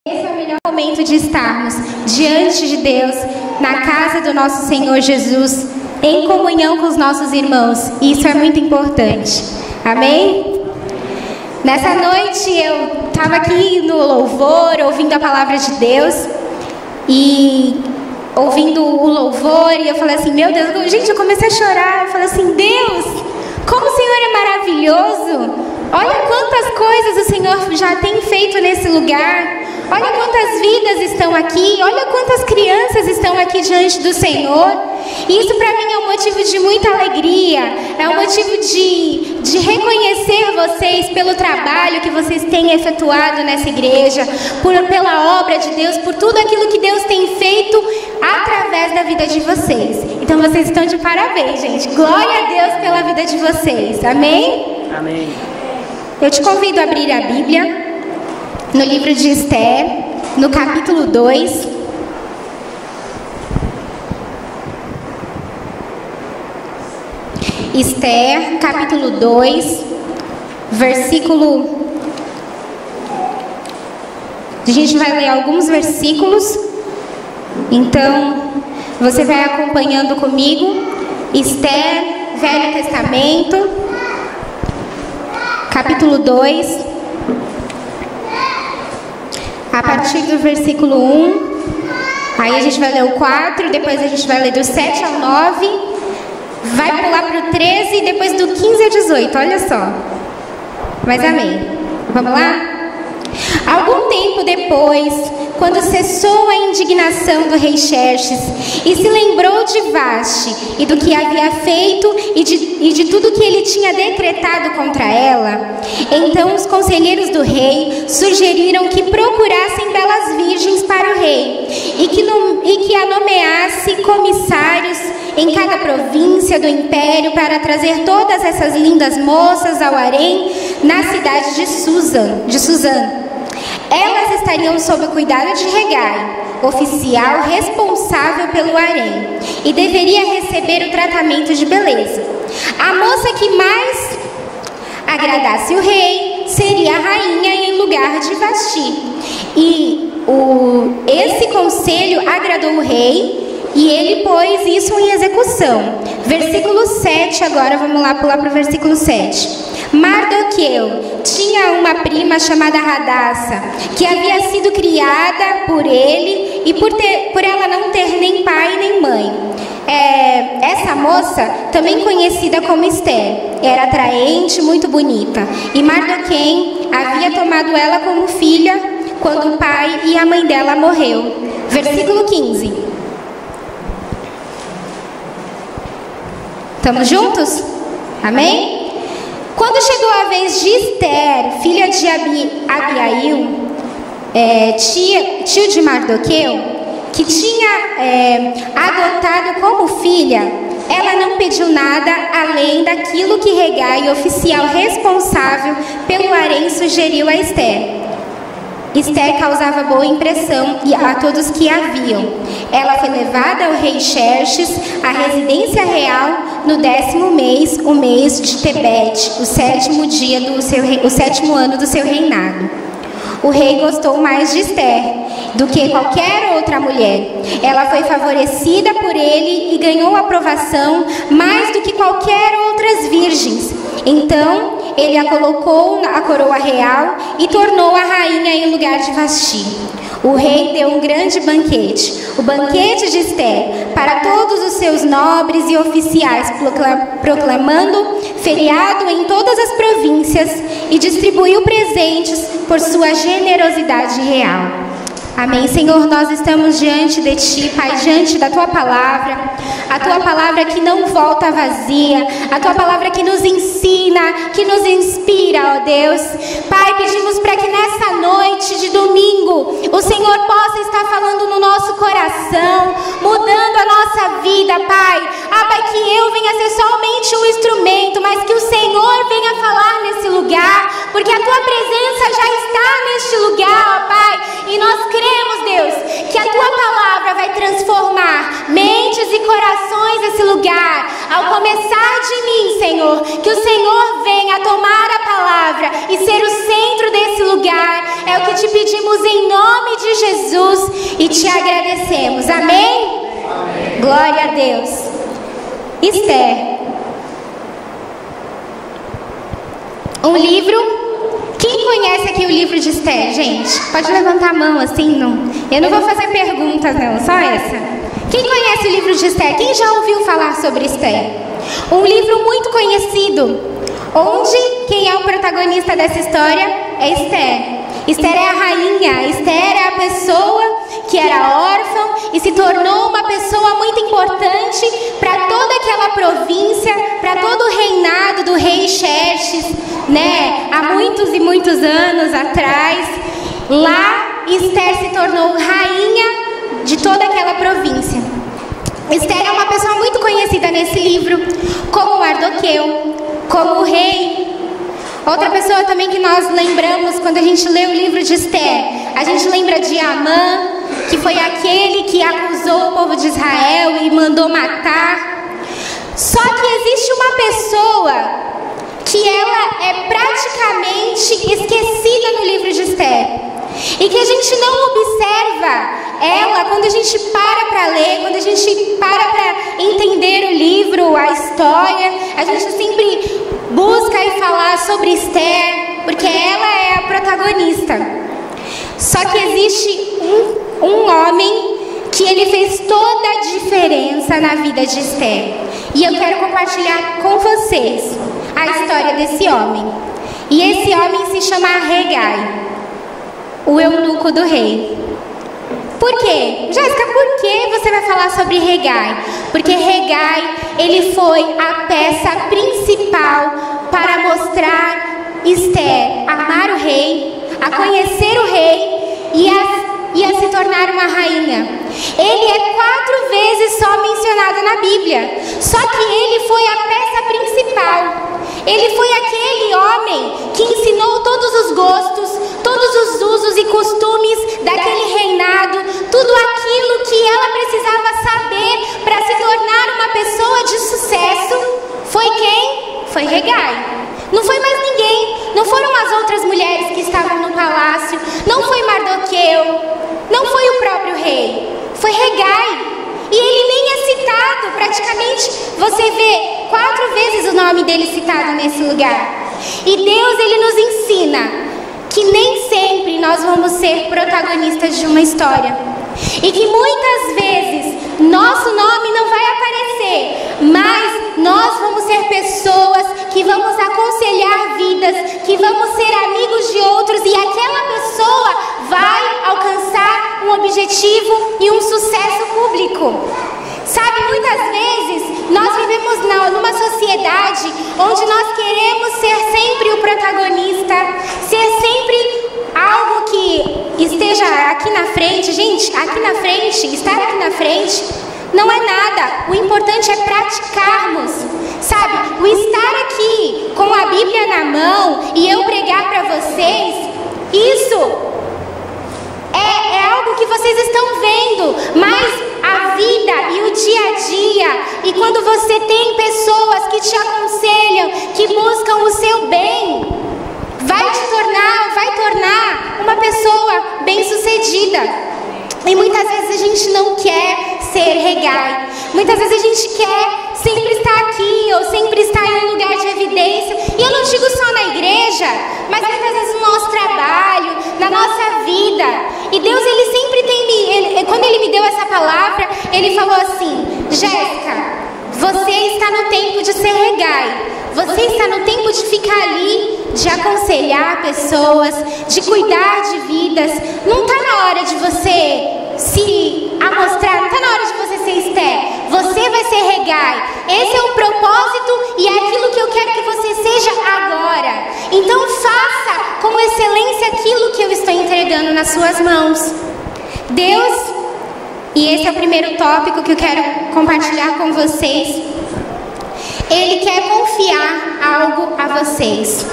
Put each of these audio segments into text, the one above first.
Esse é o melhor momento de estarmos diante de Deus, na casa do nosso Senhor Jesus, em comunhão com os nossos irmãos. E isso é muito importante. Amém? Nessa noite eu estava aqui no louvor, ouvindo a palavra de Deus e ouvindo o louvor, e eu falei assim, meu Deus, gente, eu comecei a chorar. Eu falei assim, Deus, como o Senhor é maravilhoso. Olha quantas coisas o Senhor já tem feito nesse lugar. Olha quantas vidas estão aqui. Olha quantas crianças estão aqui diante do Senhor. E isso para mim é um motivo de muita alegria. É um motivo de reconhecer vocês pelo trabalho que vocês têm efetuado nessa igreja, pela obra de Deus, por tudo aquilo que Deus tem feito através da vida de vocês. Então vocês estão de parabéns, gente. Glória a Deus pela vida de vocês. Amém? Amém. Eu te convido a abrir a Bíblia no livro de Esther, no capítulo 2. Esther, capítulo 2, versículo... A gente vai ler alguns versículos, então você vai acompanhando comigo. Esther, Velho Testamento, capítulo 2, a partir do versículo 1, aí a gente vai ler o 4, depois a gente vai ler do 7 ao 9, vai pular para o 13 e depois do 15 ao 18, olha só. Mas amém. Vamos lá? Algum tempo depois, quando cessou a indignação do rei Xerxes e se lembrou de Vaste e do que havia feito e de tudo que ele tinha decretado contra ela, então os conselheiros do rei sugeriram que procurassem belas virgens para o rei e que a nomeasse comissários em cada província do império para trazer todas essas lindas moças ao harém na cidade de Suzã. Elas estariam sob o cuidado de Hegai, oficial responsável pelo harém, e deveria receber o tratamento de beleza. A moça que mais agradasse o rei seria a rainha em lugar de Vasti. E esse conselho agradou o rei, e ele pôs isso em execução. Versículo 7, agora vamos lá pular para o versículo 7. Mardoqueu tinha uma prima chamada Radassa, que havia sido criada por ele e por ela não ter nem pai nem mãe. Essa moça, também conhecida como Esther, era atraente, muito bonita. E Mardoqueu havia tomado ela como filha quando o pai e a mãe dela morreu. Versículo 15. Estamos juntos? Amém? Quando chegou a vez de Esther, filha de Abiail, tio de Mardoqueu, que tinha adotado como filha, ela não pediu nada além daquilo que Hegai, oficial responsável pelo harém, sugeriu a Esther. Esther causava boa impressão a todos que a viam. Ela foi levada ao rei Xerxes, à residência real, no 10º mês, o mês de Tebete, o 7º ano do seu reinado. O rei gostou mais de Esther do que qualquer outra mulher. Ela foi favorecida por ele e ganhou aprovação mais do que qualquer outras virgens. Então, ele a colocou na coroa real e tornou a rainha em lugar de Vasti. O rei deu um grande banquete, o banquete de Esther, para todos os seus nobres e oficiais, proclamando feriado em todas as províncias e distribuiu presentes por sua generosidade real. Amém. Senhor, nós estamos diante de Ti, Pai, diante da Tua palavra, a Tua palavra que não volta vazia, a Tua palavra que nos ensina, que nos inspira, ó Deus. Pai, pedimos para que nessa noite de domingo, o Senhor possa estar falando no nosso coração, mudando a nossa vida, Pai. Pai, que eu venha ser somente um instrumento, mas que o Senhor venha falar nesse lugar, porque a Tua presença já está neste lugar, ó Pai, e nós cremos, Deus, que a Tua palavra vai transformar mentes e corações nesse lugar. Ao começar de mim, Senhor, que o Senhor venha tomar a palavra e ser o centro desse lugar. É o que te pedimos em nome de Jesus e te agradecemos. Amém? Amém. Glória a Deus. Esther. Um livro. Quem conhece aqui o livro de Esther, gente? Pode levantar a mão assim, não. Eu não vou fazer perguntas não, só essa. Quem conhece o livro de Esther? Quem já ouviu falar sobre Esther? Um livro muito conhecido, onde quem é o protagonista dessa história é Esther. Esther é a rainha, Esther é a pessoa que era órfã e se tornou uma pessoa muito importante para toda aquela província, para todo o reinado do rei Xerxes, né? Há muitos e muitos anos atrás, lá Esther se tornou rainha de toda aquela província. Esther é uma pessoa muito conhecida nesse livro, como Mardoqueu, como o rei. Outra pessoa também que nós lembramos quando a gente lê o livro de Esther, a gente lembra de Amã, que foi aquele que acusou o povo de Israel e mandou matar. Só que existe uma pessoa que ela é praticamente esquecida no livro de Esther e que a gente não observa ela quando a gente para ler, quando a gente para entender o livro, a história. A gente sempre busca e falar sobre Esther, porque ela é a protagonista. Só que existe um homem que ele fez toda a diferença na vida de Esther. E eu quero compartilhar com vocês a história desse homem. E esse homem se chama Hegai, o eunuco do rei. Por quê? Jéssica, por que você vai falar sobre Hegai? Porque Hegai, ele foi a peça principal para mostrar Esther a amar o rei, a conhecer o rei e a se tornar uma rainha. Ele é 4 vezes só mencionado na Bíblia, só que ele foi a peça principal. Ele foi aquele homem que ensinou todos os gostos, todos os usos e costumes daquele reinado, tudo aquilo que ela precisava saber para se tornar uma pessoa de sucesso. Foi quem? Foi Hegai. Não foi mais ninguém. Não foram as outras mulheres que estavam no palácio. Não foi Mardoqueu. Não foi o próprio rei. Foi Hegai. E ele nem é citado, praticamente você vê 4 vezes o nome dele citado nesse lugar. E Deus, ele nos ensina que nem sempre nós vamos ser protagonistas de uma história. E que muitas vezes nosso nome não vai aparecer, mas nós vamos ser pessoas que vamos aconselhar vidas, que vamos ser amigos de outros e aquela pessoa vai alcançar um objetivo e um sucesso público. Sabe, muitas vezes nós vivemos numa sociedade onde nós queremos ser sempre o protagonista, ser sempre algo que esteja aqui na frente. Gente, aqui na frente, estar aqui na frente não é nada. O importante é praticarmos, sabe? O estar aqui com a Bíblia na mão e eu pregar para vocês, isso é algo que vocês estão vendo, mas a vida e o dia a dia, e quando você tem pessoas que te aconselham, que buscam o seu bem, vai tornar uma pessoa bem-sucedida. E muitas vezes a gente não quer ser Hegai. Muitas vezes a gente quer sempre estar aqui ou sempre estar em um lugar de evidência. E eu não digo só na igreja, mas muitas vezes no nosso trabalho, na nossa vida. E Deus, ele sempre tem quando ele me deu essa palavra, ele falou assim: Jéssica, você está no tempo de ser Hegai. Você está no tempo de ficar ali, de aconselhar pessoas, de cuidar de vidas. Não está na hora de você se amostrar, não está na hora de você ser Esther. Você vai ser Hegai. Esse é o propósito e é aquilo que eu quero que você seja agora. Então faça com excelência aquilo que eu estou entregando nas suas mãos. Deus, e esse é o primeiro tópico que eu quero compartilhar com vocês. Ele quer confiar algo a vocês.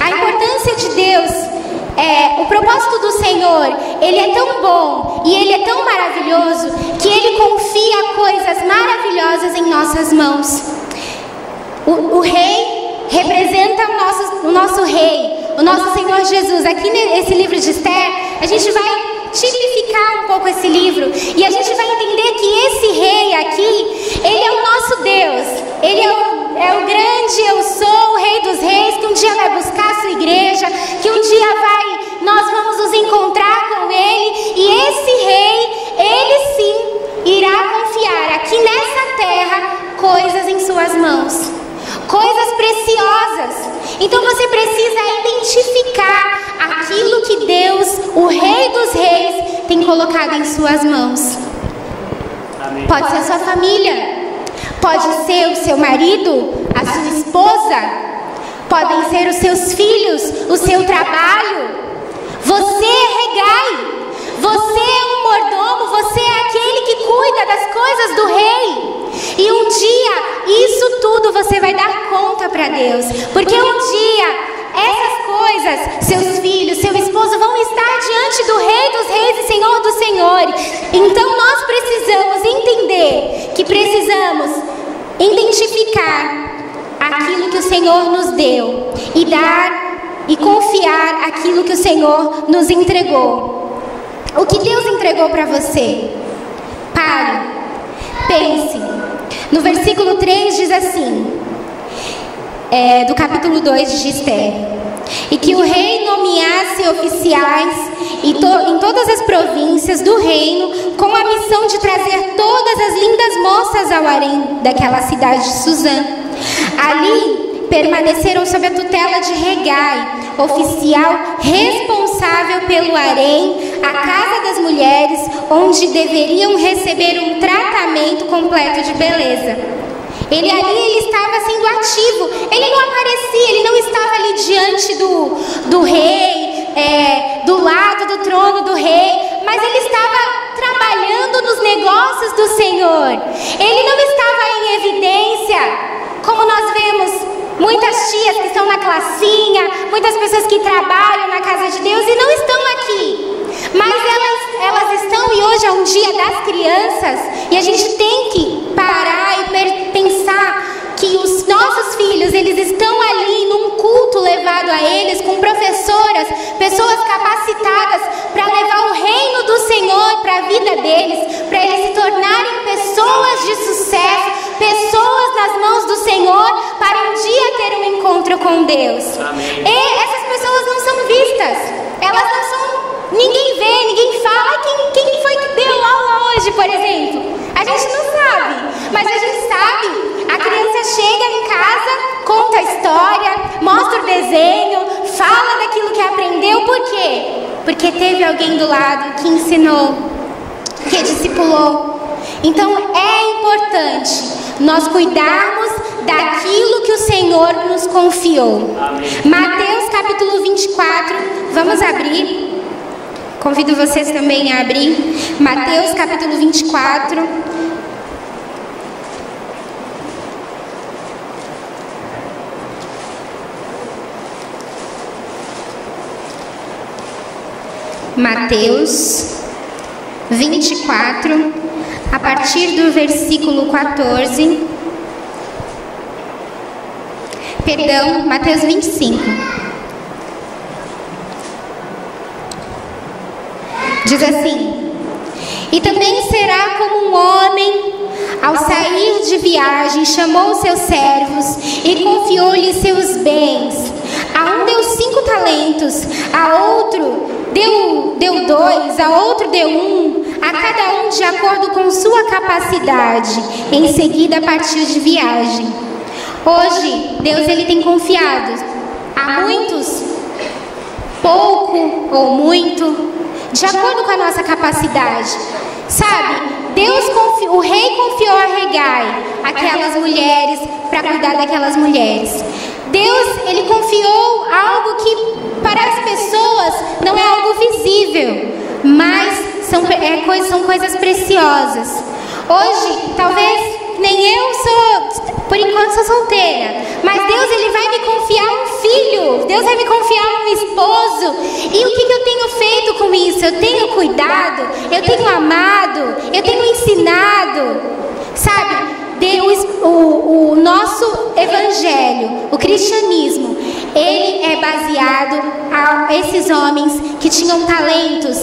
A importância de Deus, o propósito do Senhor, ele é tão bom e ele é tão maravilhoso que ele confia coisas maravilhosas em nossas mãos. O rei representa o nosso rei. o nosso Senhor Jesus. Aqui nesse livro de Esther, a gente vai tipificar um pouco esse livro e a gente vai entender que esse rei aqui, ele é o nosso Deus. Ele é o grande eu sou, o rei dos reis, que um dia vai buscar a sua igreja, que um dia nós vamos nos encontrar com ele, e esse rei, ele sim irá confiar aqui nessa terra coisas em suas mãos, coisas preciosas. Então você precisa identificar aquilo que Deus, o Rei dos Reis, tem colocado em suas mãos. Amém. Pode ser a sua família, pode ser o seu marido, a sua esposa, podem ser os seus filhos, o seu trabalho. Você é regai, você é um mordomo, você é aquele que cuida das coisas do rei. E um dia, isso tudo você vai dar conta para Deus. Porque um dia, essas coisas, seus filhos, seu esposo vão estar diante do Rei dos Reis e Senhor dos Senhores. Então nós precisamos entender que precisamos identificar aquilo que o Senhor nos deu e dar e confiar aquilo que o Senhor nos entregou. O que Deus entregou para você? Pare, pense. No versículo 3 diz assim, do capítulo 2 de Esther: e que o rei nomeasse oficiais em todas as províncias do reino, com a missão de trazer todas as lindas moças ao harém daquela cidade de Suzã. Ali permaneceram sob a tutela de Regai, oficial responsável pelo harém, a casa das mulheres, onde deveriam receber um tratamento completo de beleza. Ele estava sendo ativo, ele não aparecia, ele não estava ali diante do rei, do lado do trono do rei, mas ele estava trabalhando nos negócios do Senhor. Ele não estava em evidência, como nós vemos muitas tias que estão na classinha, muitas pessoas que trabalham na casa de Deus e não estão aqui. Mas elas estão, e hoje é um dia das crianças, e a gente tem que parar e pensar que os nossos filhos, eles estão ali num culto levado a eles, com professoras, pessoas capacitadas para levar o reino do Senhor para a vida deles, para eles se tornarem pessoas de sucesso, pessoas nas mãos do Senhor, para um dia ter um encontro com Deus. Amém. E essas pessoas não são vistas, elas não são, ninguém vê, ninguém fala. Quem foi que deu aula hoje, por exemplo? A gente não sabe, mas a gente sabe. A criança chega em casa, conta a história, mostra o desenho, fala daquilo que aprendeu. Por quê? Porque teve alguém do lado que ensinou, que discipulou. Então é importante nós cuidarmos daquilo que o Senhor nos confiou. Amém. Mateus capítulo 24, vamos abrir. Convido vocês também a abrir. Mateus capítulo 24. Mateus 24, a partir do versículo 14. Perdão, Mateus 25. Diz assim: e também será como um homem, ao sair de viagem, chamou seus servos e confiou-lhes seus bens. A um deu 5 talentos, a outro deu 2, a outro deu 1, a cada um de acordo com sua capacidade. Em seguida partiu de viagem. Hoje, Deus ele tem confiado a muitos, pouco ou muito, de acordo com a nossa capacidade. Sabe, o rei confiou a Regai aquelas mulheres, para cuidar daquelas mulheres. Deus, ele confiou algo que para as pessoas não é algo visível, mas são coisas preciosas. Hoje, talvez nem eu por enquanto sou solteira, mas Deus ele vai me confiar um filho, Deus vai me confiar um esposo. E o que eu tenho feito com isso? Eu tenho cuidado, eu tenho amado, eu tenho ensinado. Sabe, Deus, o nosso evangelho, o cristianismo, ele é baseado a esses homens que tinham talentos,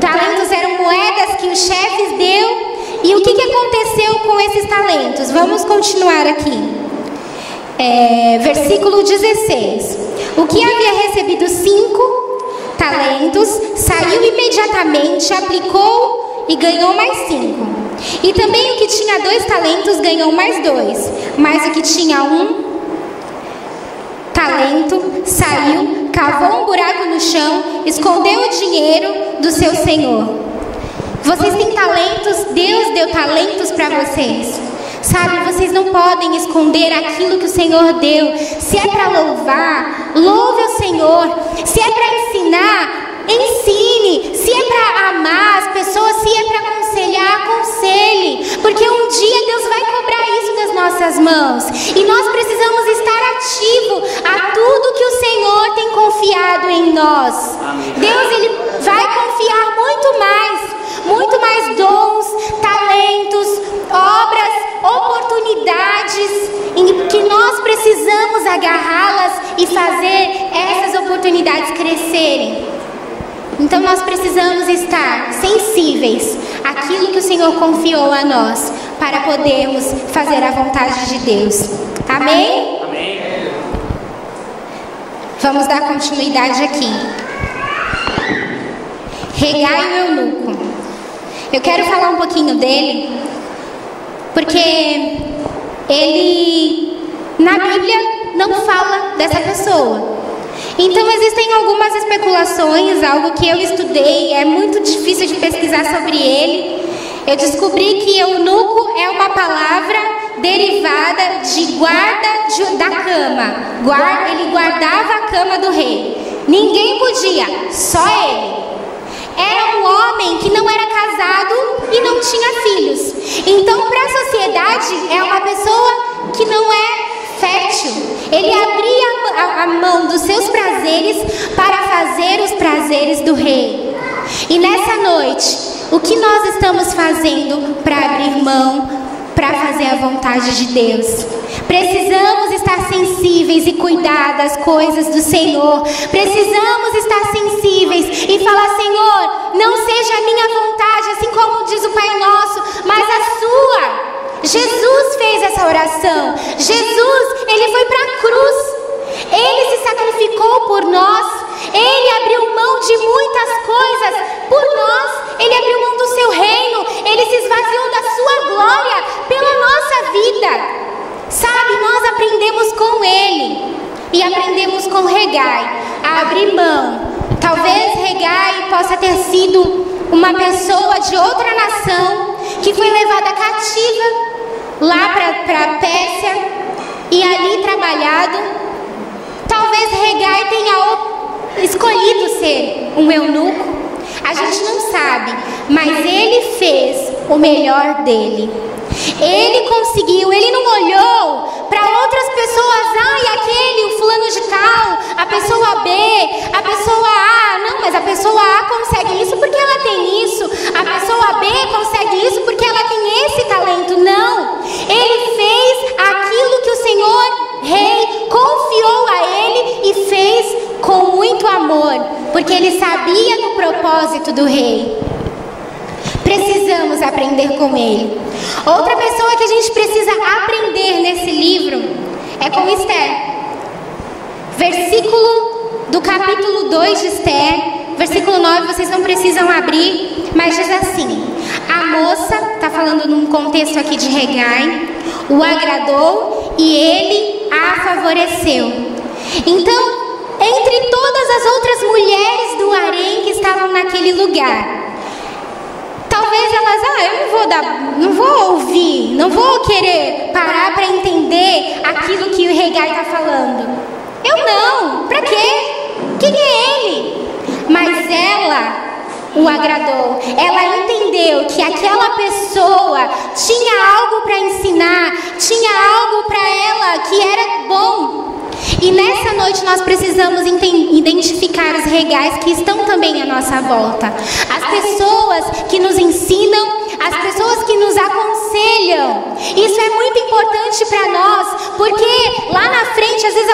talentos eram moedas que os chefes deu. E o que aconteceu com esses talentos? Vamos continuar aqui. Versículo 16. O que havia recebido 5 talentos, saiu imediatamente, aplicou e ganhou mais 5. E também o que tinha 2 talentos ganhou mais 2. Mas o que tinha 1 talento saiu, cavou um buraco no chão, escondeu o dinheiro do seu senhor. Vocês têm talentos, Deus deu talentos para vocês. Sabe, vocês não podem esconder aquilo que o Senhor deu. Se é para louvar, louve o Senhor. Se é para ensinar, ensine. Se é para amar as pessoas, se é para aconselhar, aconselhe. Porque um dia Deus vai cobrar isso das nossas mãos. E nós precisamos estar ativos a tudo que o Senhor tem confiado em nós. Deus, Ele vai confiar muito mais dons, talentos, obras, oportunidades em que nós precisamos agarrá-las e fazer essas oportunidades crescerem. Então nós precisamos estar sensíveis àquilo que o Senhor confiou a nós para podermos fazer a vontade de Deus. Amém? Amém. Vamos dar continuidade aqui. Regai o eunuco. Eu quero falar um pouquinho dele, porque ele, na Bíblia, não fala dessa pessoa. Então existem algumas especulações, algo que eu estudei, é muito difícil de pesquisar sobre ele. Eu descobri que eunuco é uma palavra derivada de guarda da cama. Ele guardava a cama do rei. Ninguém podia, só ele. Era um homem que não era casado e não tinha filhos. Então, para a sociedade, é uma pessoa que não é fértil. Ele abria a mão dos seus prazeres para fazer os prazeres do rei. E nessa noite, o que nós estamos fazendo para abrir mão, para fazer a vontade de Deus? Precisamos estar sensíveis e cuidar das coisas do Senhor. Precisamos estar sensíveis e falar: Senhor, não seja a minha vontade, assim como diz o Pai Nosso, mas a sua. Jesus fez essa oração. Jesus, Ele foi para a cruz. Ele se sacrificou por nós. Ele abriu mão de muitas coisas por nós. Ele abriu mão do seu reino. Ele se esvaziou da sua glória pela nossa vida. Sabe, nós aprendemos com Ele e aprendemos com Regai a abrir mão. Talvez Regai possa ter sido uma pessoa de outra nação que foi levada cativa lá para a Pérsia e ali trabalhado. Talvez Regai tenha escolhido ser um eunuco. A gente não sabe, mas ele fez o melhor dele. Ele conseguiu, ele não olhou para outras pessoas, e aquele, o fulano de tal, a pessoa B, a pessoa A. Não, mas a pessoa A consegue isso porque ela tem isso. A pessoa B consegue isso porque ela tem esse talento. Não, ele fez aquilo que o Senhor Rei confiou a ele e fez com muito amor, porque ele sabia do propósito do rei. Precisamos aprender com ele. Outra pessoa que a gente precisa aprender nesse livro é com Esther. Versículo do capítulo 2 de Esther, versículo 9, vocês não precisam abrir, mas diz assim: a moça, está falando num contexto aqui de Regai, o agradou e ele a favoreceu. Então, entre todas as outras mulheres do harém que estavam naquele lugar, talvez elas, eu não vou ouvir, não vou querer parar para entender aquilo que o Regai está falando. Eu não, para quê? Quem é ele? Mas ela o agradou. Ela entendeu que aquela pessoa tinha algo para ensinar, tinha algo para ela que era bom. E nessa noite nós precisamos identificar os regais que estão também à nossa volta. As pessoas que nos ensinam, as pessoas que nos aconselham. Isso é muito importante para nós, porque lá na frente às vezes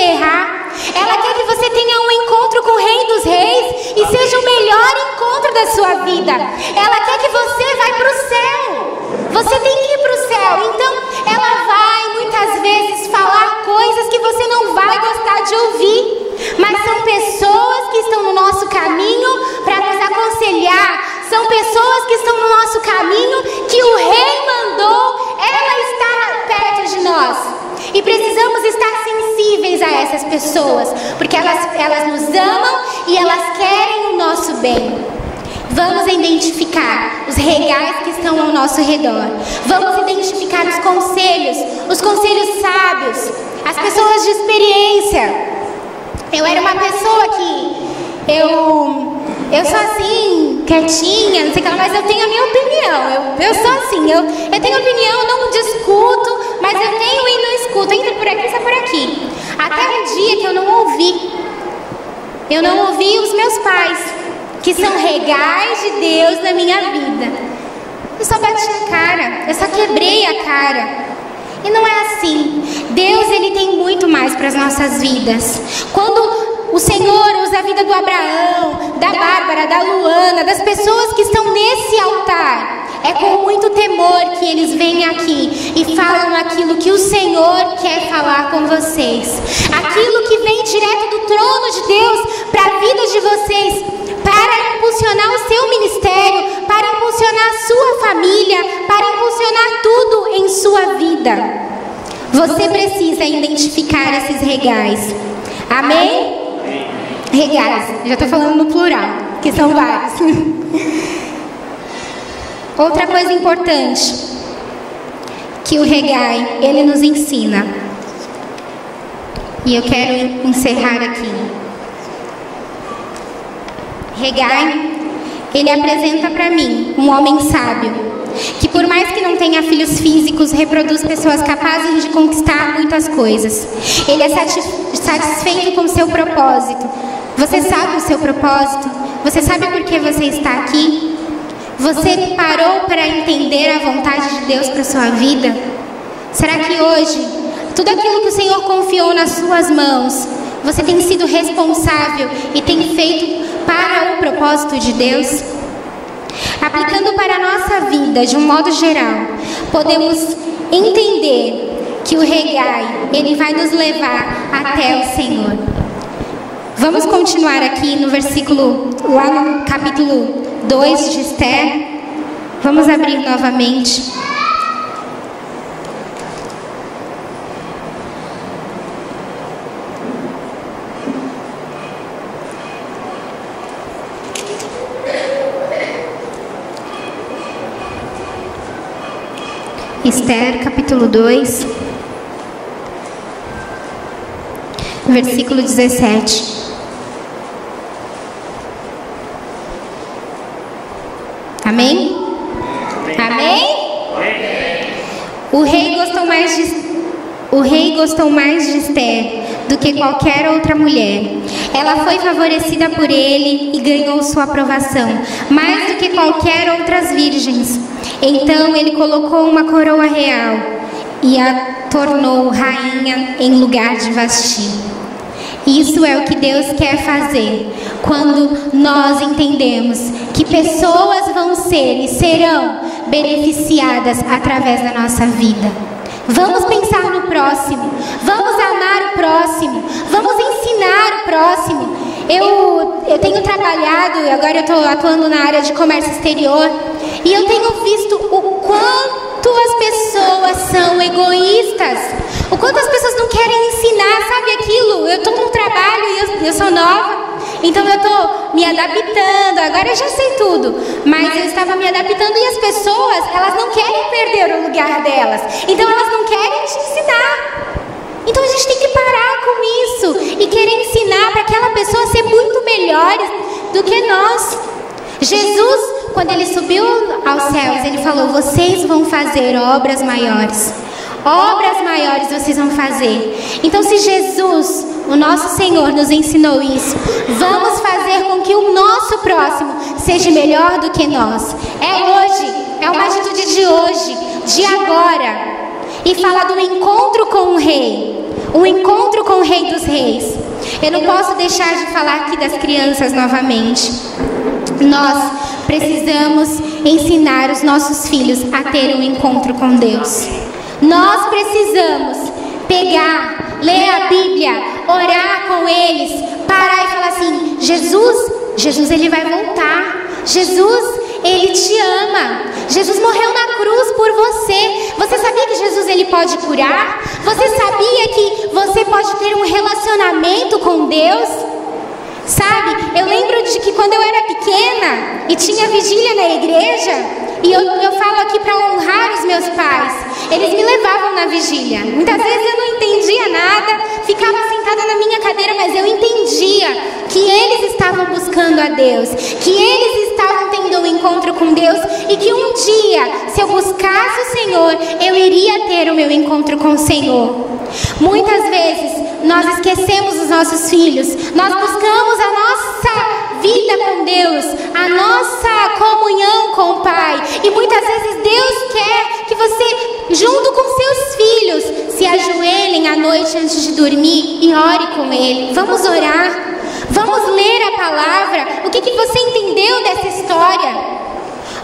errar. Ela quer que você tenha um encontro com o Rei dos Reis e seja o melhor encontro da sua vida. Ela quer que você vá para o céu. Você tem que ir para o céu. Então, ela vai muitas vezes falar coisas que você não vai gostar de ouvir. Mas são pessoas que estão no nosso caminho para nos aconselhar. São pessoas que estão no nosso caminho que o Rei mandou. Ela está perto de nós. E precisamos estar sensíveis a essas pessoas, porque elas nos amam e elas querem o nosso bem. Vamos identificar os regais que estão ao nosso redor. Vamos identificar os conselhos sábios, as pessoas de experiência. Eu era uma pessoa que eu sou assim, quietinha, não sei o que lá, mas eu tenho a minha opinião. Eu sou assim, eu tenho opinião, não discuto, mas eu tenho e não escuto. Entra por aqui, sai por aqui. Até um dia que eu não ouvi os meus pais, que são regais de Deus na minha vida. Eu só bati a cara, eu só quebrei a cara. E não é assim. Deus, Ele tem muito mais para as nossas vidas. Quando o Senhor usa a vida do Abraão, da Bárbara, da Luana, das pessoas que estão nesse altar, é com muito temor que eles vêm aqui e falam aquilo que o Senhor quer falar com vocês. Aquilo que vem direto do trono de Deus para a vida de vocês, para impulsionar o seu ministério, para impulsionar a sua família, para impulsionar tudo em sua vida. Você precisa identificar esses regais. Amém? Regais, já estou falando no plural, que são vários. Outra coisa importante que o regai, ele nos ensina. E eu quero encerrar aqui. Regai, ele apresenta para mim um homem sábio, que por mais que não tenha filhos físicos, reproduz pessoas capazes de conquistar muitas coisas. Ele é satisfeito com o seu propósito. Você sabe o seu propósito? Você sabe por que você está aqui? Você parou para entender a vontade de Deus para a sua vida? Será que hoje, tudo aquilo que o Senhor confiou nas suas mãos, você tem sido responsável e tem feito para o propósito de Deus? Aplicando para a nossa vida de um modo geral, podemos entender que o regai, ele vai nos levar até o Senhor. Vamos continuar aqui no versículo, lá no capítulo 2 de Esther. Vamos abrir novamente. Esther, capítulo 2, versículo 17. Amém? Amém? O rei gostou mais de Esther do que qualquer outra mulher. Ela foi favorecida por ele e ganhou sua aprovação, mais do que qualquer outras virgens. Então ele colocou uma coroa real e a tornou rainha em lugar de Vasti. Isso é o que Deus quer fazer quando nós entendemos que pessoas vão ser e serão beneficiadas através da nossa vida. Vamos pensar no próximo, vamos amar o próximo, vamos ensinar o próximo. Eu tenho trabalhado, agora eu estou atuando na área de comércio exterior, e eu tenho visto o quanto as pessoas são egoístas, o quanto as pessoas não querem ensinar, sabe aquilo? Eu estou no trabalho e eu sou nova, então eu estou me adaptando, agora eu já sei tudo, mas eu estava me adaptando e as pessoas, elas não querem perder o lugar delas, então elas não querem te ensinar. Então a gente tem que parar com isso e querer ensinar para aquela pessoa ser muito melhor do que nós. Jesus, quando ele subiu aos céus, ele falou: vocês vão fazer obras maiores. Obras maiores vocês vão fazer. Então, se Jesus, o nosso Senhor, nos ensinou isso, vamos fazer com que o nosso próximo seja melhor do que nós. É hoje, é uma atitude de hoje, de agora. E fala do encontro com o rei. um encontro com o Rei dos Reis. Eu não posso deixar de falar aqui das crianças novamente. Nós precisamos ensinar os nossos filhos a ter um encontro com Deus. Nós precisamos pegar, ler a Bíblia, orar com eles, parar e falar assim: Jesus ele vai voltar. Jesus, ele te ama. Jesus morreu na cruz por você. Você sabia que Jesus ele pode curar? Você sabia que você pode ter um relacionamento com Deus? Sabe, eu lembro de que quando eu era pequena e tinha vigília na igreja, e eu falo aqui para honrar os meus pais, eles me levavam na vigília. Muitas vezes eu não entendia nada, ficava sentada na minha cadeira, mas eu entendia que eles estavam buscando a Deus, que eles estavam tendo um encontro com Deus, e que um dia, se eu buscasse o Senhor, eu iria ter o meu encontro com o Senhor. Muitas vezes nós esquecemos os nossos filhos, nós buscamos a nossa vida com Deus, a nossa comunhão com o Pai, e muitas vezes Deus quer que você, junto com seus filhos, se ajoelhem à noite antes de dormir e ore com Ele. Vamos orar, vamos ler a palavra. O que você entendeu dessa história?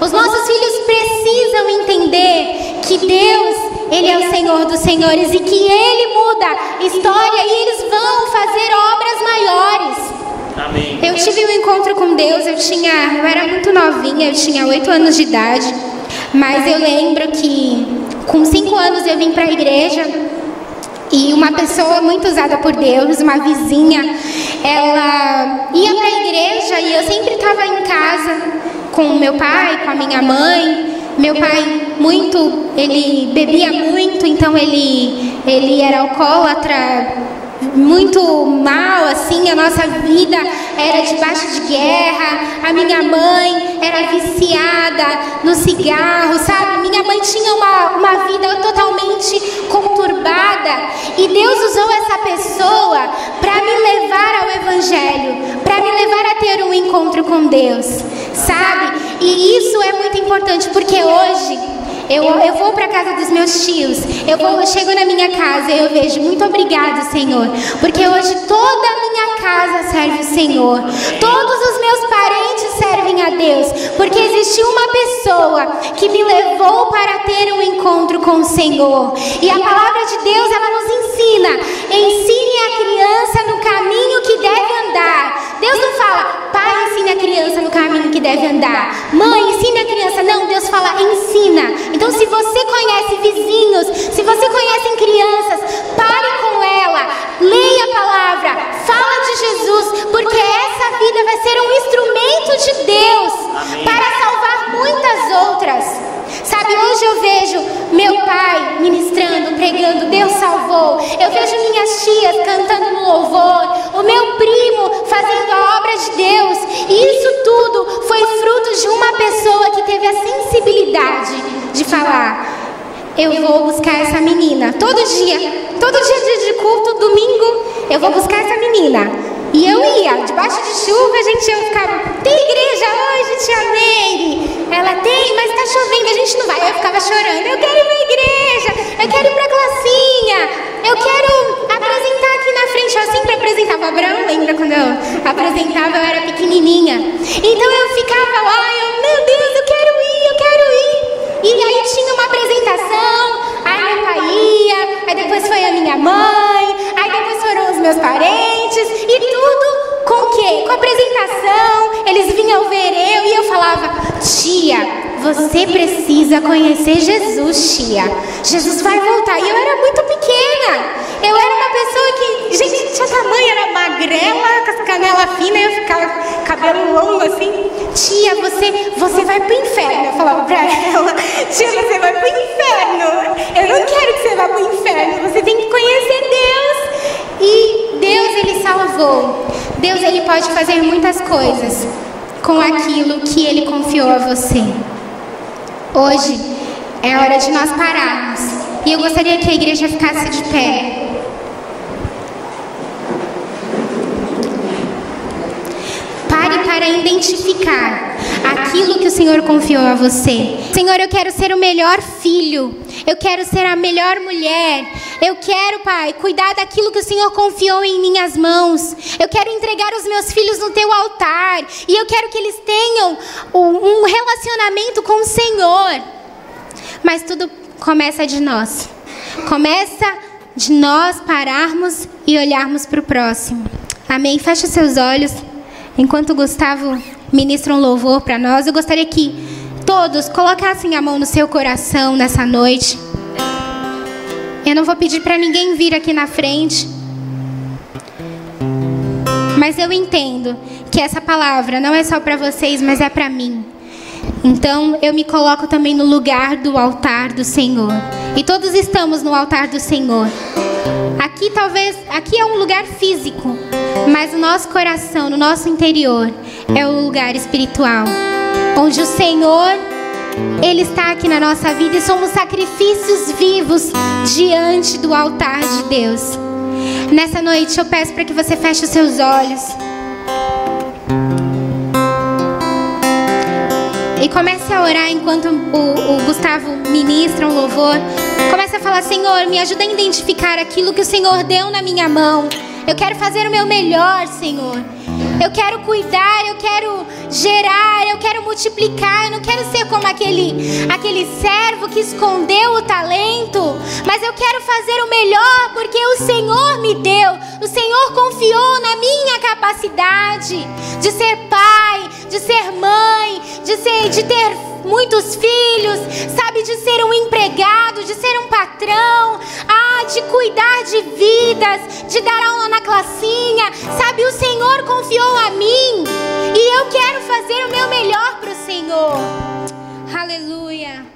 Os nossos filhos precisam entender que Deus, Ele é o Senhor dos Senhores, e que Ele muda história, e eles vão fazer obras maiores. Amém. Eu tive um encontro com Deus, eu era muito novinha, eu tinha 8 anos de idade, mas eu lembro que com 5 anos eu vim para a igreja, e uma pessoa muito usada por Deus, uma vizinha, ela ia para a igreja, e eu sempre estava em casa com o meu pai, com a minha mãe. Meu pai ele bebia muito, então ele era alcoólatra, muito mal, assim, a nossa vida era debaixo de guerra. A minha mãe era viciada no cigarro, sabe? Minha mãe tinha uma vida totalmente conturbada, e Deus usou essa pessoa para me levar ao Evangelho, para me levar a ter um encontro com Deus, sabe? E isso é muito importante, porque hoje eu vou para a casa dos meus tios, eu chego na minha casa e eu vejo: muito obrigado, Senhor, porque hoje toda a minha casa serve o Senhor, todos os meus parentes servem a Deus, porque existiu uma pessoa que me levou para ter um encontro com o Senhor. E a palavra de Deus, ela nos ensina: ensine a criança no caminho que deve andar. Deus não fala: pai, ensine a criança no caminho que deve andar, mãe, ensine a criança. Não, Deus fala: ensina. Então, se você conhece vizinhos, se você conhece crianças, pare com ela, leia a palavra, fala de Jesus, porque essa vida vai ser um instrumento de Deus. Amém. Para salvar muitas outras. Sabe, hoje eu vejo meu pai ministrando, pregando, Deus salvou. Eu vejo minhas tias cantando no louvor, o meu primo fazendo a obra de Deus. E isso tudo foi fruto de uma pessoa que teve a sensibilidade de falar: eu vou buscar essa menina. Todo dia de culto, domingo, eu vou buscar essa menina. E eu ia, debaixo de chuva, eu ficava: tem igreja hoje, tia Meire? Ela: tem, mas tá chovendo, a gente não vai. Eu ficava chorando: eu quero ir pra igreja, eu quero ir pra classinha, eu quero apresentar aqui na frente. Eu sempre apresentava. Abraão lembra quando eu apresentava, eu era pequenininha. Então eu ficava lá, meu Deus, eu quero ir. E aí tinha uma apresentação, aí meu pai ia, aí depois foi a minha mãe, aí depois foram os meus parentes, e tudo com o quê? Com a apresentação. Eles vinham ver eu, e eu falava: tia, você precisa conhecer Jesus, tia. Jesus vai voltar. E eu era muito pequena. Eu era uma pessoa que, gente, tinha tamanho, era magrela, com as canelas finas, e eu ficava cabelo longo assim: tia, você vai pro inferno. Eu falava pra ela: tia, você vai pro inferno. Eu não quero que você vá pro inferno. Você tem que conhecer Deus. E Deus, Ele salvou. Deus, Ele pode fazer muitas coisas com aquilo que Ele confiou a você. Hoje é hora de nós pararmos. E eu gostaria que a igreja ficasse de pé. Pare para identificar aquilo que o Senhor confiou a você. Senhor, eu quero ser o melhor filho. Eu quero ser a melhor mulher. Eu quero, Pai, cuidar daquilo que o Senhor confiou em minhas mãos. Eu quero entregar os meus filhos no teu altar. E eu quero que eles tenham um relacionamento com o Senhor. Mas tudo começa de nós. Começa de nós pararmos e olharmos para o próximo. Amém? Feche os seus olhos. Enquanto o Gustavo ministra um louvor para nós, eu gostaria que todos colocassem a mão no seu coração nessa noite. Eu não vou pedir para ninguém vir aqui na frente, mas eu entendo que essa palavra não é só para vocês, mas é para mim. Então eu me coloco também no lugar do altar do Senhor. E todos estamos no altar do Senhor. Aqui é um lugar físico, mas o nosso coração, no nosso interior, é o lugar espiritual, onde o Senhor, Ele está aqui na nossa vida e somos sacrifícios vivos diante do altar de Deus. Nessa noite eu peço para que você feche os seus olhos e comece a orar enquanto o Gustavo ministra um louvor. Comece a falar: Senhor, me ajuda a identificar aquilo que o Senhor deu na minha mão. Eu quero fazer o meu melhor, Senhor. Eu quero cuidar, eu quero gerar, eu quero multiplicar. Eu não quero ser como aquele servo que escondeu o talento, mas eu quero fazer o melhor porque o Senhor me deu. O Senhor confiou na minha capacidade de ser pai, de ser mãe, de ter muitos filhos, sabe, de ser um empregado, de ser um patrão, de cuidar de vidas, de dar aula na classinha, sabe, o Senhor confiou a mim e eu quero fazer o meu melhor para o Senhor. Aleluia.